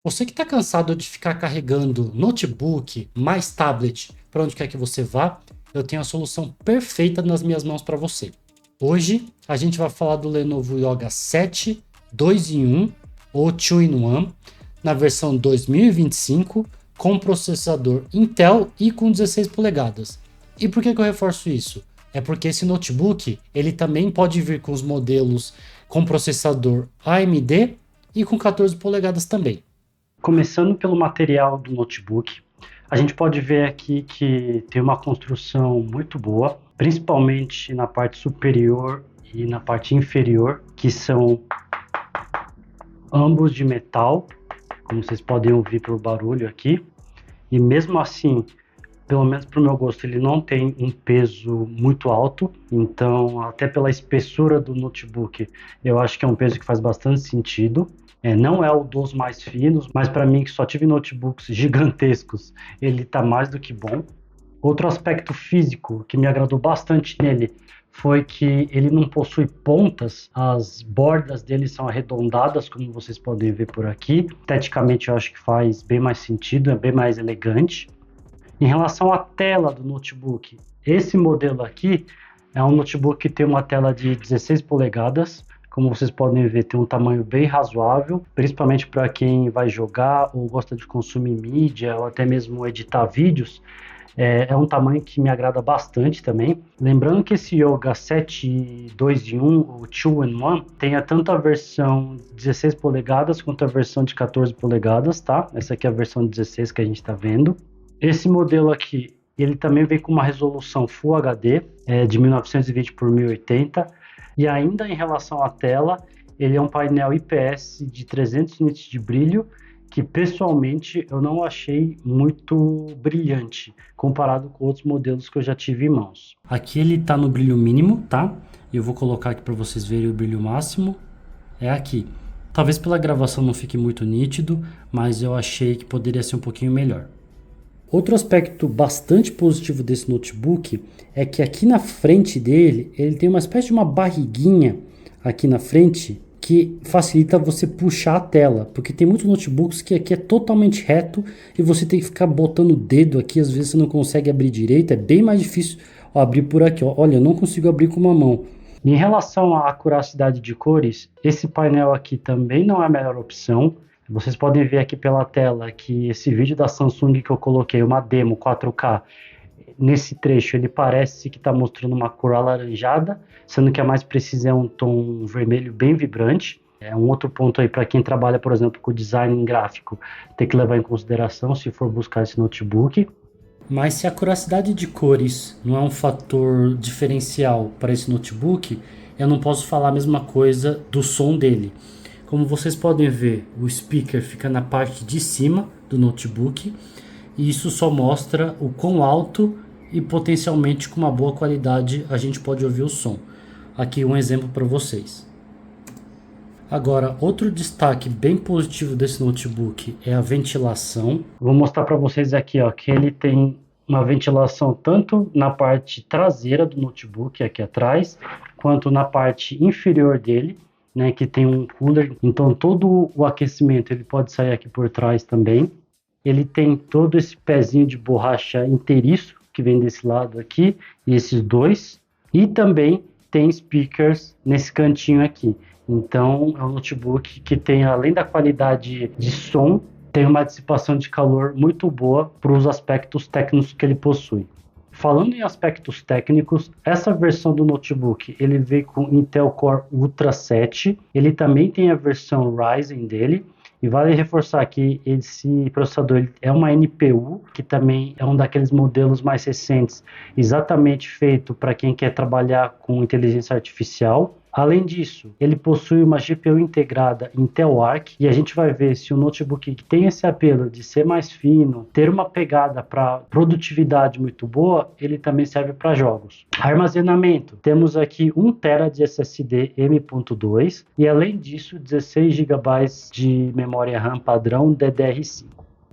Você que está cansado de ficar carregando notebook mais tablet para onde quer que você vá, eu tenho a solução perfeita nas minhas mãos para você. Hoje a gente vai falar do Lenovo Yoga 7 2 em 1 ou 2 in 1 na versão 2025 com processador Intel e com 16 polegadas. E por que eu reforço isso? É porque esse notebook ele também pode vir com os modelos com processador AMD e com 14 polegadas também. Começando pelo material do notebook, a gente pode ver aqui que tem uma construção muito boa, principalmente na parte superior e na parte inferior, que são ambos de metal, como vocês podem ouvir pelo barulho aqui. E mesmo assim, pelo menos para o meu gosto, ele não tem um peso muito alto, então até pela espessura do notebook, eu acho que é um peso que faz bastante sentido. Não é o dos mais finos, mas para mim que só tive notebooks gigantescos, ele está mais do que bom. Outro aspecto físico que me agradou bastante nele foi que ele não possui pontas, as bordas dele são arredondadas, como vocês podem ver por aqui. Esteticamente eu acho que faz bem mais sentido, é bem mais elegante. Em relação à tela do notebook, esse modelo aqui é um notebook que tem uma tela de 16 polegadas. Como vocês podem ver, tem um tamanho bem razoável, principalmente para quem vai jogar ou gosta de consumir mídia ou até mesmo editar vídeos. É um tamanho que me agrada bastante também. Lembrando que esse Yoga 7 2 em 1, o 2 in 1, tem tanto a versão 16 polegadas quanto a versão de 14 polegadas, tá? Essa aqui é a versão 16 que a gente está vendo. Esse modelo aqui, ele também vem com uma resolução Full HD, de 1920 por 1080, e ainda em relação à tela, ele é um painel IPS de 300 nits de brilho, que pessoalmente eu não achei muito brilhante, comparado com outros modelos que eu já tive em mãos. Aqui ele está no brilho mínimo, tá? Eu vou colocar aqui para vocês verem o brilho máximo, é aqui. Talvez pela gravação não fique muito nítido, mas eu achei que poderia ser um pouquinho melhor. Outro aspecto bastante positivo desse notebook é que aqui na frente dele, ele tem uma espécie de uma barriguinha aqui na frente que facilita você puxar a tela, porque tem muitos notebooks que aqui é totalmente reto e você tem que ficar botando o dedo aqui, às vezes você não consegue abrir direito, é bem mais difícil abrir por aqui. Olha, eu não consigo abrir com uma mão. Em relação à acuracidade de cores, esse painel aqui também não é a melhor opção. Vocês podem ver aqui pela tela que esse vídeo da Samsung que eu coloquei, uma demo 4K, nesse trecho ele parece que está mostrando uma cor alaranjada, sendo que a mais precisa é um tom vermelho bem vibrante. É um outro ponto aí para quem trabalha, por exemplo, com design gráfico, tem que levar em consideração se for buscar esse notebook. Mas se a acuracidade de cores não é um fator diferencial para esse notebook, eu não posso falar a mesma coisa do som dele. Como vocês podem ver, o speaker fica na parte de cima do notebook e isso só mostra o quão alto e potencialmente com uma boa qualidade a gente pode ouvir o som. Aqui um exemplo para vocês. Agora, outro destaque bem positivo desse notebook é a ventilação. Vou mostrar para vocês aqui, ó, que ele tem uma ventilação tanto na parte traseira do notebook, aqui atrás, quanto na parte inferior dele, né, que tem um cooler. Então todo o aquecimento ele pode sair aqui por trás também. Ele tem todo esse pezinho de borracha inteiriço que vem desse lado aqui, e esses dois. E também tem speakers nesse cantinho aqui. Então é um notebook que tem, além da qualidade de som, tem uma dissipação de calor muito boa para os aspectos técnicos que ele possui. Falando em aspectos técnicos, essa versão do notebook ele veio com Intel Core Ultra 7, ele também tem a versão Ryzen dele, e vale reforçar que esse processador é uma NPU, que também é um daqueles modelos mais recentes, exatamente feito para quem quer trabalhar com inteligência artificial. Além disso, ele possui uma GPU integrada Intel Arc, e a gente vai ver se o notebook que tem esse apelo de ser mais fino, ter uma pegada para produtividade muito boa, ele também serve para jogos. Armazenamento, temos aqui 1 TB de SSD M.2 e além disso 16 GB de memória RAM padrão DDR5.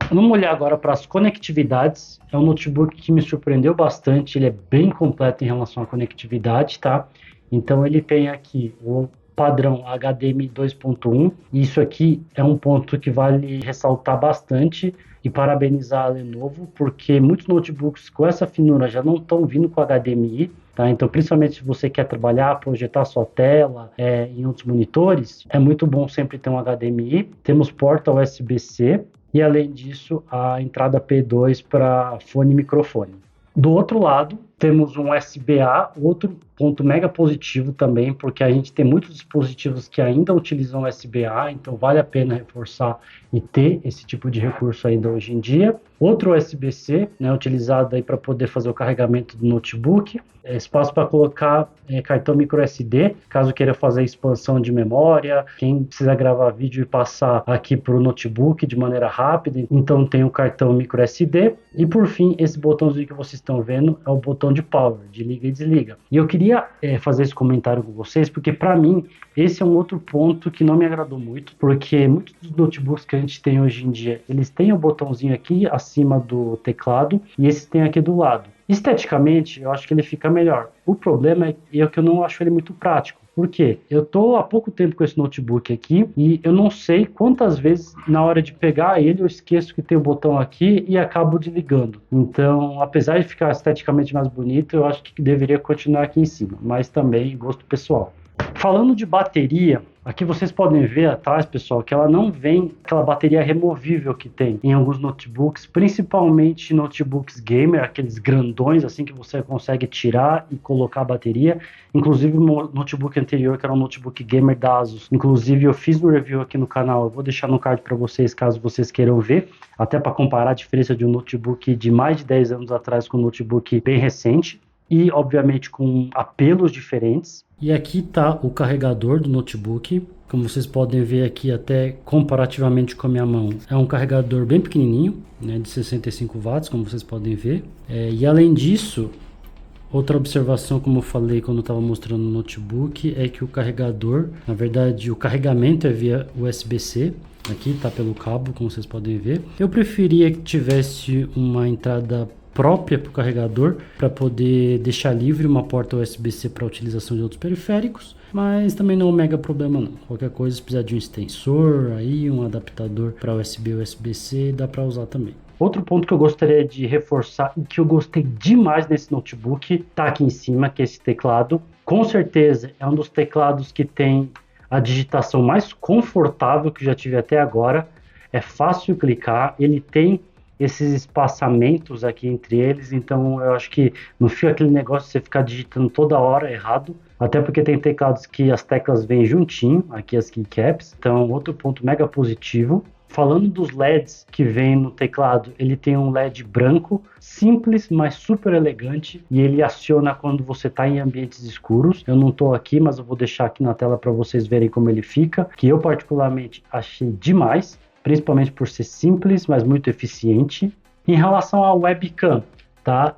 Vamos olhar agora para as conectividades. É um notebook que me surpreendeu bastante, ele é bem completo em relação à conectividade, tá? Então ele tem aqui o padrão HDMI 2.1. Isso aqui é um ponto que vale ressaltar bastante e parabenizar a Lenovo, porque muitos notebooks com essa finura já não estão vindo com HDMI. Tá? Então, principalmente se você quer trabalhar, projetar sua tela em outros monitores, é muito bom sempre ter um HDMI. Temos porta USB-C e, além disso, a entrada P2 para fone e microfone. Do outro lado, temos um USB-A, outro ponto mega positivo também, porque a gente tem muitos dispositivos que ainda utilizam USB-A, então vale a pena reforçar e ter esse tipo de recurso ainda hoje em dia. Outro USB-C, né, utilizado aí para poder fazer o carregamento do notebook. Espaço para colocar cartão micro SD, caso queira fazer expansão de memória, quem precisa gravar vídeo e passar aqui para o notebook de maneira rápida, então tem o cartão micro SD. E por fim, esse botãozinho que vocês estão vendo é o botão de power, de liga e desliga. E eu queria fazer esse comentário com vocês, porque para mim esse é um outro ponto que não me agradou muito, porque muitos dos notebooks que a gente tem hoje em dia, eles têm o botãozinho aqui acima do teclado e esse tem aqui do lado. Esteticamente, eu acho que ele fica melhor. O problema é que eu não acho ele muito prático. Por quê? Eu estou há pouco tempo com esse notebook aqui e eu não sei quantas vezes na hora de pegar ele eu esqueço que tem o botão aqui e acabo desligando. Então, apesar de ficar esteticamente mais bonito, eu acho que deveria continuar aqui em cima, mas também gosto pessoal. Falando de bateria, aqui vocês podem ver atrás, pessoal, que ela não vem aquela bateria removível que tem em alguns notebooks, principalmente notebooks gamer, aqueles grandões assim que você consegue tirar e colocar a bateria. Inclusive o meu notebook anterior, que era um notebook gamer da Asus, inclusive eu fiz um review aqui no canal, eu vou deixar no card para vocês caso vocês queiram ver, até para comparar a diferença de um notebook de mais de 10 anos atrás com um notebook bem recente. E, obviamente, com apelos diferentes. E aqui está o carregador do notebook. Como vocês podem ver aqui, até comparativamente com a minha mão, é um carregador bem pequenininho, né, de 65 watts, como vocês podem ver. E além disso, outra observação, como eu falei quando eu estava mostrando o notebook, é que o carregador, na verdade, o carregamento é via USB-C. Aqui está pelo cabo, como vocês podem ver. Eu preferia que tivesse uma entrada própria para o carregador, para poder deixar livre uma porta USB-C para utilização de outros periféricos, mas também não é um mega problema não. Qualquer coisa, se precisar de um extensor, aí um adaptador para USB USB-C, dá para usar também. Outro ponto que eu gostaria de reforçar e que eu gostei demais nesse notebook, tá aqui em cima, que é esse teclado. Com certeza é um dos teclados que tem a digitação mais confortável que eu já tive até agora. É fácil clicar, ele tem esses espaçamentos aqui entre eles, então eu acho que não fica aquele negócio de você ficar digitando toda hora errado, até porque tem teclados que as teclas vêm juntinho, aqui as keycaps, então outro ponto mega positivo. Falando dos LEDs que vem no teclado, ele tem um LED branco, simples, mas super elegante, e ele aciona quando você está em ambientes escuros. Eu não estou aqui, mas eu vou deixar aqui na tela para vocês verem como ele fica, que eu particularmente achei demais, principalmente por ser simples, mas muito eficiente. Em relação ao webcam, tá?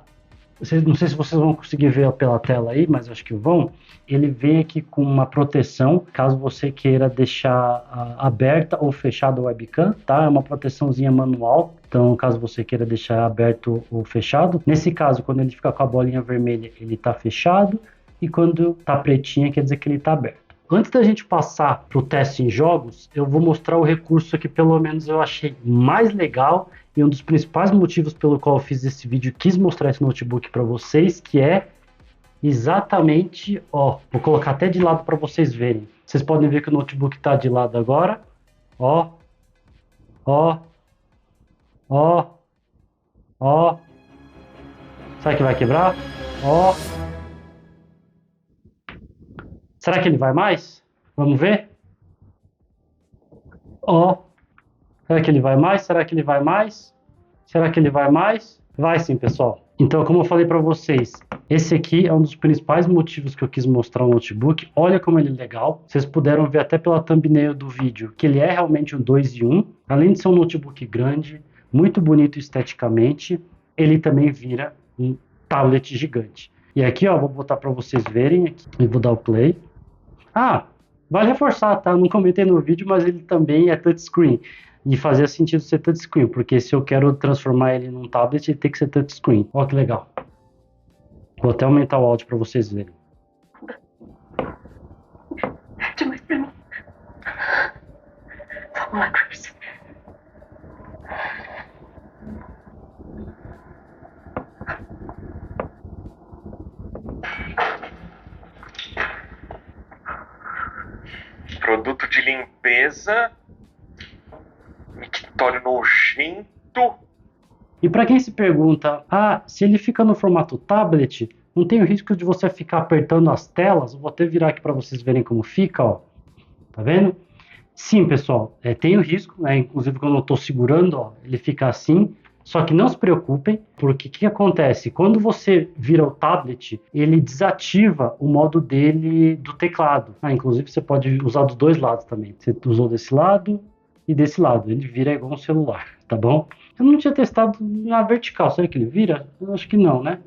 Não sei se vocês vão conseguir ver pela tela aí, mas acho que vão. Ele vem aqui com uma proteção, caso você queira deixar aberta ou fechada a webcam, tá? É uma proteçãozinha manual, então caso você queira deixar aberto ou fechado. Nesse caso, quando ele fica com a bolinha vermelha, ele está fechado, e quando está pretinha, quer dizer que ele está aberto. Antes da gente passar para o teste em jogos, eu vou mostrar o recurso que pelo menos eu achei mais legal e um dos principais motivos pelo qual eu fiz esse vídeo e quis mostrar esse notebook para vocês, que é exatamente, ó, vou colocar até de lado para vocês verem. Vocês podem ver que o notebook está de lado agora, ó, ó, ó, ó. Será que vai quebrar? Ó. Será que ele vai mais? Vamos ver? Ó. Será que ele vai mais? Será que ele vai mais? Será que ele vai mais? Vai sim, pessoal. Então, como eu falei para vocês, esse aqui é um dos principais motivos que eu quis mostrar o notebook. Olha como ele é legal. Vocês puderam ver até pela thumbnail do vídeo que ele é realmente um 2 em 1. Além de ser um notebook grande, muito bonito esteticamente, ele também vira um tablet gigante. E aqui, ó, vou botar para vocês verem aqui e vou dar o play. Ah, vale reforçar, tá? Não comentei no vídeo, mas ele também é touchscreen. E fazia sentido ser touchscreen, porque se eu quero transformar ele num tablet, ele tem que ser touchscreen. Olha que legal. Vou até aumentar o áudio para vocês verem. de limpeza, mictório nojento. E para quem se pergunta, se ele fica no formato tablet, não tem o risco de você ficar apertando as telas? Vou até virar aqui para vocês verem como fica, ó. Tá vendo? Sim, pessoal, tem o risco, né? Inclusive quando eu estou segurando, ó, ele fica assim. Só que não se preocupem, porque o que acontece? Quando você vira o tablet, ele desativa o modo dele do teclado. Inclusive você pode usar dos dois lados também. Você usou desse lado e desse lado. Ele vira igual um celular, tá bom? Eu não tinha testado na vertical. Será que ele vira? Eu acho que não, né?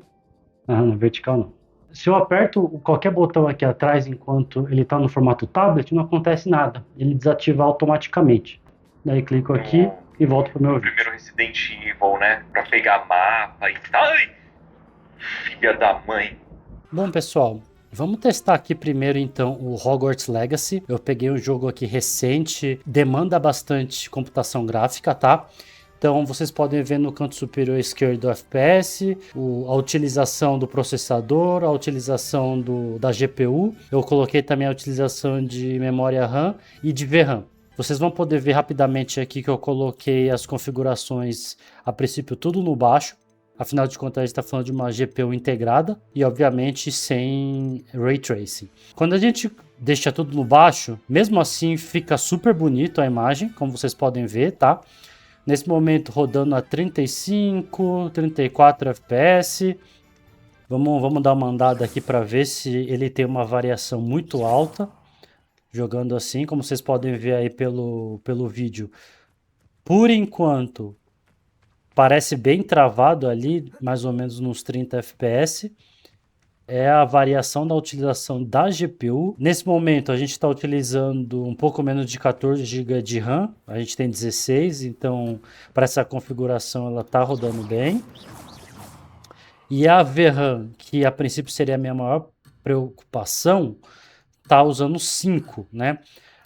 Na vertical não. Se eu aperto qualquer botão aqui atrás enquanto ele está no formato tablet, não acontece nada. Ele desativa automaticamente. Daí clico aqui e volto para o meu vídeo. Primeiro Resident Evil, né? Para pegar mapa e tal. Ai, filha da mãe. Bom, pessoal, vamos testar aqui primeiro então o Hogwarts Legacy. Eu peguei um jogo aqui recente, demanda bastante computação gráfica, tá? Então vocês podem ver no canto superior esquerdo do FPS, a utilização do processador, a utilização da GPU. Eu coloquei também a utilização de memória RAM e de VRAM. Vocês vão poder ver rapidamente aqui que eu coloquei as configurações, a princípio tudo no baixo. Afinal de contas, a gente está falando de uma GPU integrada e, obviamente, sem Ray Tracing. Quando a gente deixa tudo no baixo, mesmo assim fica super bonito a imagem, como vocês podem ver, tá? Nesse momento rodando a 35, 34 FPS. Vamos dar uma andada aqui para ver se ele tem uma variação muito alta. Jogando assim, como vocês podem ver aí pelo vídeo. Por enquanto, parece bem travado ali, mais ou menos nos 30 FPS. É a variação da utilização da GPU. Nesse momento, a gente está utilizando um pouco menos de 14 GB de RAM. A gente tem 16, então para essa configuração ela está rodando bem. E a VRAM, que a princípio seria a minha maior preocupação, está usando 5, né?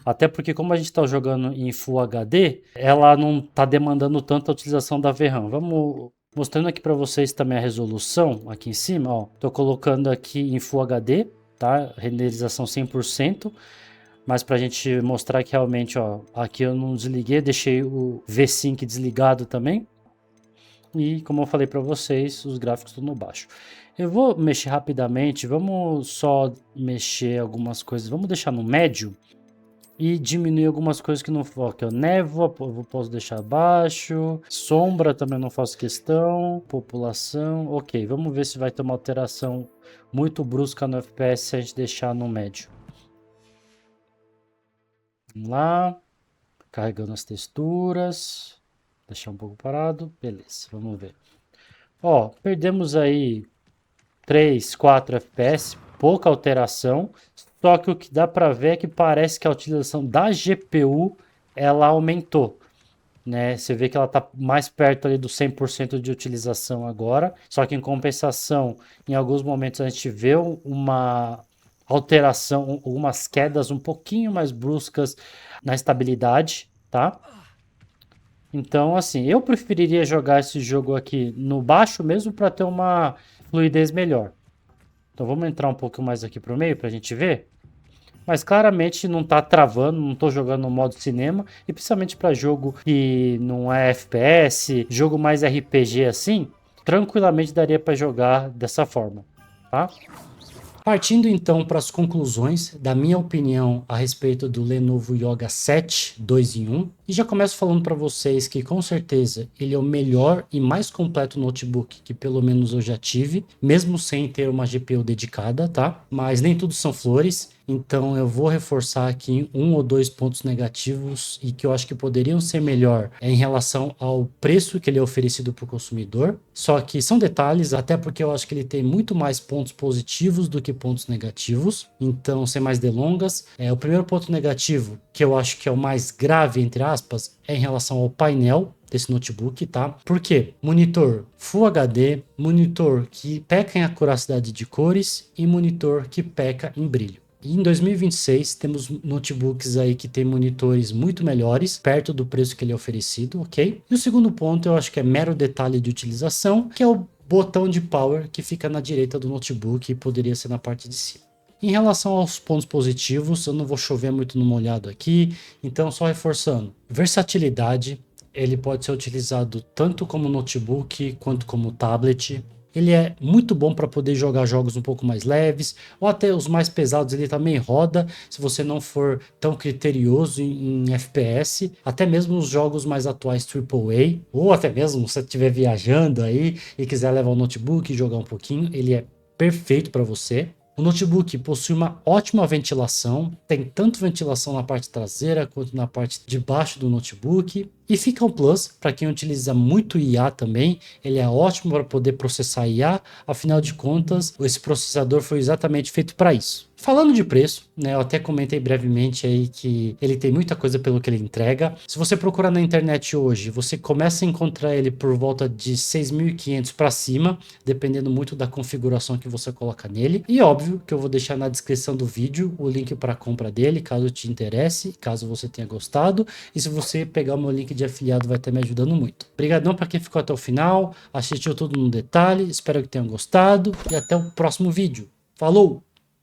Até porque como a gente está jogando em Full HD, ela não está demandando tanto a utilização da VRAM. Vamos mostrando aqui para vocês também a resolução aqui em cima, ó. Tô colocando aqui em Full HD, tá? Renderização 100%, mas para a gente mostrar que realmente, ó, aqui eu não desliguei, deixei o V-Sync desligado também. E como eu falei para vocês, os gráficos estão no baixo. Eu vou mexer rapidamente, vamos só mexer algumas coisas, vamos deixar no médio e diminuir algumas coisas que não foca. Névoa, eu posso deixar baixo. Sombra também não faço questão. População, ok. Vamos ver se vai ter uma alteração muito brusca no FPS se a gente deixar no médio. Vamos lá. Carregando as texturas. Deixar um pouco parado. Beleza, vamos ver. Ó, perdemos aí 3, 4 FPS. Pouca alteração. Só que o que dá para ver é que parece que a utilização da GPU ela aumentou, né? Você vê que ela está mais perto ali do 100% de utilização agora. Só que em compensação, em alguns momentos a gente vê uma alteração, algumas quedas um pouquinho mais bruscas na estabilidade, tá? Então, assim, eu preferiria jogar esse jogo aqui no baixo mesmo para ter uma fluidez melhor. Então vamos entrar um pouco mais aqui para o meio para a gente ver. Mas claramente não está travando, não estou jogando no modo cinema. E principalmente para jogo que não é FPS, jogo mais RPG assim, tranquilamente daria para jogar dessa forma, tá? Partindo então para as conclusões da minha opinião a respeito do Lenovo Yoga 7 2 em 1. E já começo falando para vocês que com certeza ele é o melhor e mais completo notebook que pelo menos eu já tive, mesmo sem ter uma GPU dedicada, tá? Mas nem tudo são flores, então eu vou reforçar aqui um ou dois pontos negativos e que eu acho que poderiam ser melhor em relação ao preço que ele é oferecido para o consumidor. Só que são detalhes, até porque eu acho que ele tem muito mais pontos positivos do que pontos negativos. Então, sem mais delongas, o primeiro ponto negativo, que eu acho que é o mais grave, entre aspas, é em relação ao painel desse notebook, tá? Por quê? Monitor Full HD, monitor que peca em acuracidade de cores e monitor que peca em brilho. E em 2026 temos notebooks aí que tem monitores muito melhores, perto do preço que ele é oferecido, ok? E o segundo ponto eu acho que é mero detalhe de utilização, que é o botão de power que fica na direita do notebook e poderia ser na parte de cima. Em relação aos pontos positivos, eu não vou chover muito no molhado aqui, então só reforçando. Versatilidade, ele pode ser utilizado tanto como notebook quanto como tablet. Ele é muito bom para poder jogar jogos um pouco mais leves, ou até os mais pesados ele também roda, se você não for tão criterioso em FPS, até mesmo os jogos mais atuais AAA, ou até mesmo se você estiver viajando aí e quiser levar o notebook e jogar um pouquinho, ele é perfeito para você. O notebook possui uma ótima ventilação, tem tanto ventilação na parte traseira quanto na parte de baixo do notebook. E fica um plus para quem utiliza muito IA também, ele é ótimo para poder processar IA, afinal de contas, esse processador foi exatamente feito para isso. Falando de preço, né, eu até comentei brevemente aí que ele tem muita coisa pelo que ele entrega. Se você procurar na internet hoje, você começa a encontrar ele por volta de 6.500 para cima, dependendo muito da configuração que você coloca nele. E óbvio que eu vou deixar na descrição do vídeo o link para a compra dele, caso te interesse, caso você tenha gostado. E se você pegar o meu link de afiliado, vai estar me ajudando muito. Obrigadão para quem ficou até o final, assistiu tudo no detalhe, espero que tenham gostado e até o próximo vídeo. Falou!